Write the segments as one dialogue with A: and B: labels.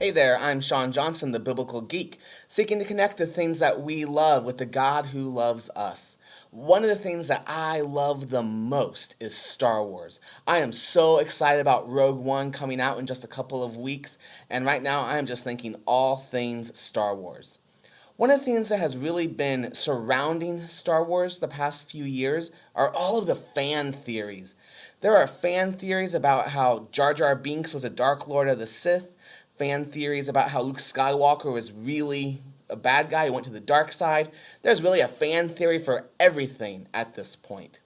A: Hey there, I'm Sean Johnson, the Biblical Geek, seeking to connect the things that we love with the God who loves us. One of the things that I love the most is Star Wars. I am so excited about Rogue One coming out in just a couple of weeks, and right now I am just thinking all things Star Wars. One of the things that has really been surrounding Star Wars the past few years are all of the fan theories. There are fan theories about how Jar Jar Binks was a Dark Lord of the Sith, fan theories about how Luke Skywalker was really a bad guy who went to the dark side. There's really a fan theory for everything at this point.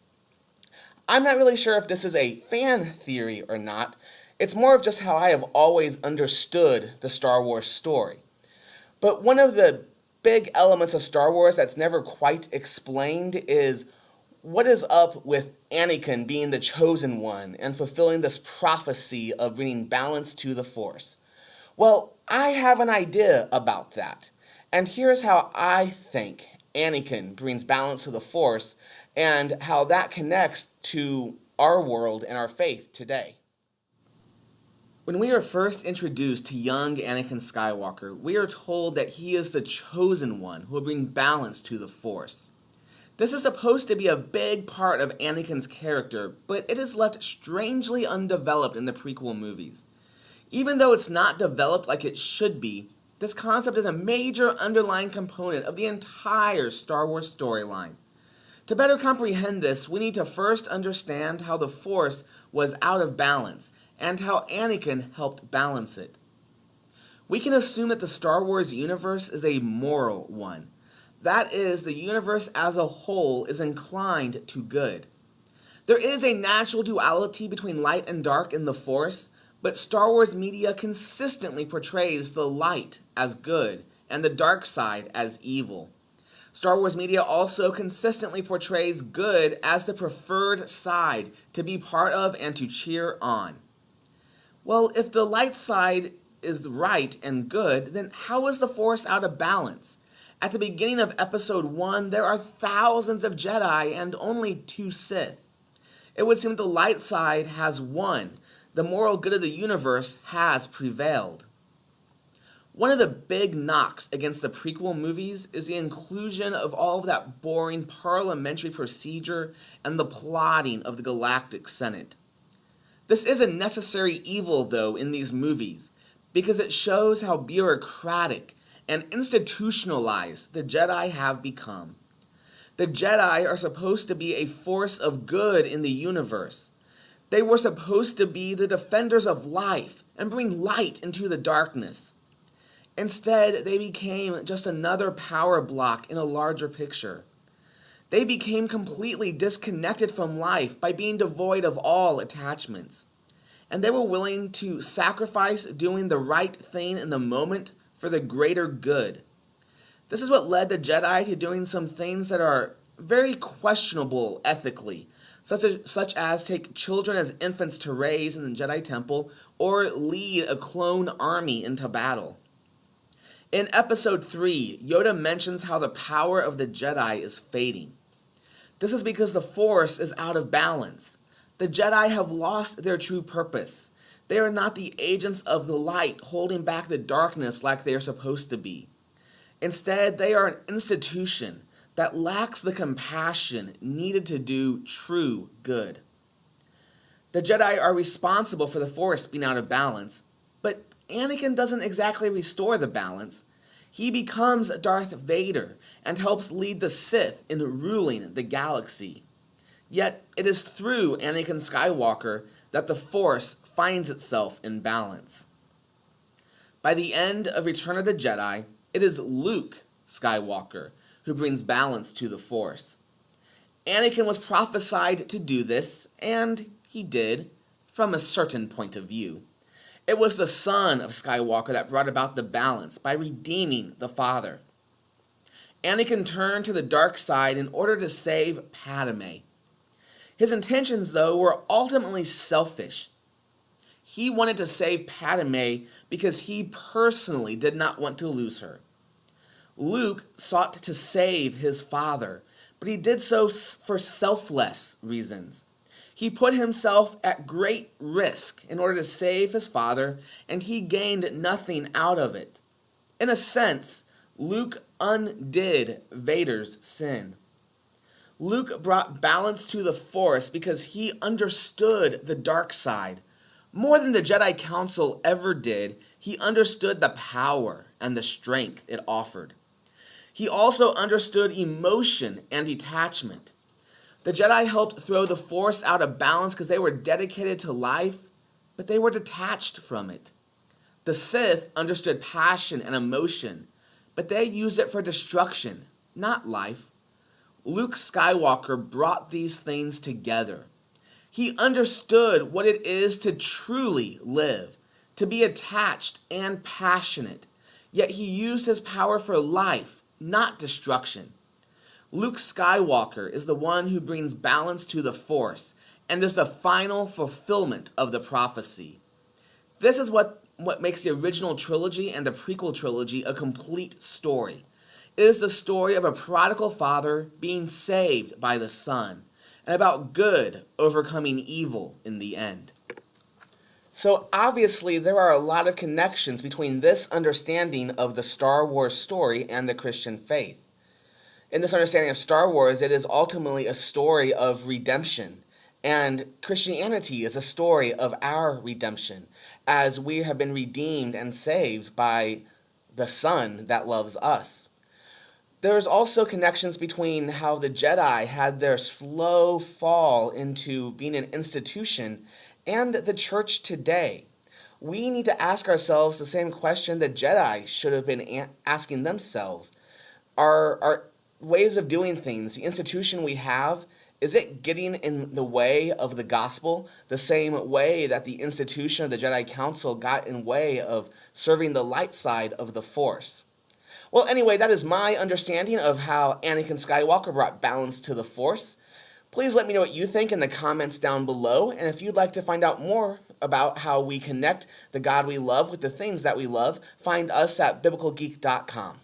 A: I'm not really sure if this is a fan theory or not. It's more of just how I have always understood the Star Wars story. But one of the big elements of Star Wars that's never quite explained is what is up with Anakin being the chosen one and fulfilling this prophecy of bringing balance to the Force. Well, I have an idea about that, and here's how I think Anakin brings balance to the Force and how that connects to our world and our faith today. When we are first introduced to young Anakin Skywalker, we are told that he is the chosen one who will bring balance to the Force. This is supposed to be a big part of Anakin's character, but it is left strangely undeveloped in the prequel movies. Even though it's not developed like it should be, this concept is a major underlying component of the entire Star Wars storyline. To better comprehend this, we need to first understand how the Force was out of balance, and how Anakin helped balance it. We can assume that the Star Wars universe is a moral one. That is, the universe as a whole is inclined to good. There is a natural duality between light and dark in the Force, but Star Wars media consistently portrays the light as good and the dark side as evil. Star Wars media also consistently portrays good as the preferred side to be part of and to cheer on. Well, if the light side is right and good, then how is the Force out of balance? At the beginning of Episode 1, there are thousands of Jedi and only 2 Sith. It would seem that the light side has won. The moral good of the universe has prevailed. One of the big knocks against the prequel movies is the inclusion of all of that boring parliamentary procedure and the plotting of the Galactic Senate. This is a necessary evil, though, in these movies, because it shows how bureaucratic and institutionalized the Jedi have become. The Jedi are supposed to be a force of good in the universe. They were supposed to be the defenders of life and bring light into the darkness. Instead, they became just another power block in a larger picture. They became completely disconnected from life by being devoid of all attachments. And they were willing to sacrifice doing the right thing in the moment for the greater good. This is what led the Jedi to doing some things that are very questionable ethically, such as take children as infants to raise in the Jedi Temple or lead a clone army into battle. In Episode 3, Yoda mentions how the power of the Jedi is fading. This is because the Force is out of balance. The Jedi have lost their true purpose. They are not the agents of the light holding back the darkness like they are supposed to be. Instead, they are an institution that lacks the compassion needed to do true good. The Jedi are responsible for the Force being out of balance, but Anakin doesn't exactly restore the balance. He becomes Darth Vader and helps lead the Sith in ruling the galaxy. Yet, it is through Anakin Skywalker that the Force finds itself in balance. By the end of Return of the Jedi, it is Luke Skywalker who brings balance to the Force. Anakin was prophesied to do this, and he did, from a certain point of view. It was the son of Skywalker that brought about the balance by redeeming the father. Anakin turned to the dark side in order to save Padme. His intentions, though, were ultimately selfish. He wanted to save Padme because he personally did not want to lose her. Luke sought to save his father, but he did so for selfless reasons. He put himself at great risk in order to save his father, and he gained nothing out of it. In a sense, Luke undid Vader's sin. Luke brought balance to the Force because he understood the dark side. More than the Jedi Council ever did, he understood the power and the strength it offered. He also understood emotion and detachment. The Jedi helped throw the Force out of balance because they were dedicated to life, but they were detached from it. The Sith understood passion and emotion, but they used it for destruction, not life. Luke Skywalker brought these things together. He understood what it is to truly live, to be attached and passionate, yet he used his power for life, not destruction. Luke Skywalker is the one who brings balance to the Force and is the final fulfillment of the prophecy. This is what makes the original trilogy and the prequel trilogy a complete story. It is the story of a prodigal father being saved by the son, and about good overcoming evil in the end. So obviously there are a lot of connections between this understanding of the Star Wars story and the Christian faith. In this understanding of Star Wars, it is ultimately a story of redemption, and Christianity is a story of our redemption, as we have been redeemed and saved by the Son that loves us. There's also connections between how the Jedi had their slow fall into being an institution and the church today. We need to ask ourselves the same question the Jedi should have been asking themselves. Our ways of doing things, the institution we have, is it getting in the way of the gospel the same way that the institution of the Jedi Council got in way of serving the light side of the Force? Well, anyway, that is my understanding of how Anakin Skywalker brought balance to the Force. Please let me know what you think in the comments down below, and if you'd like to find out more about how we connect the God we love with the things that we love, find us at biblicalgeek.com.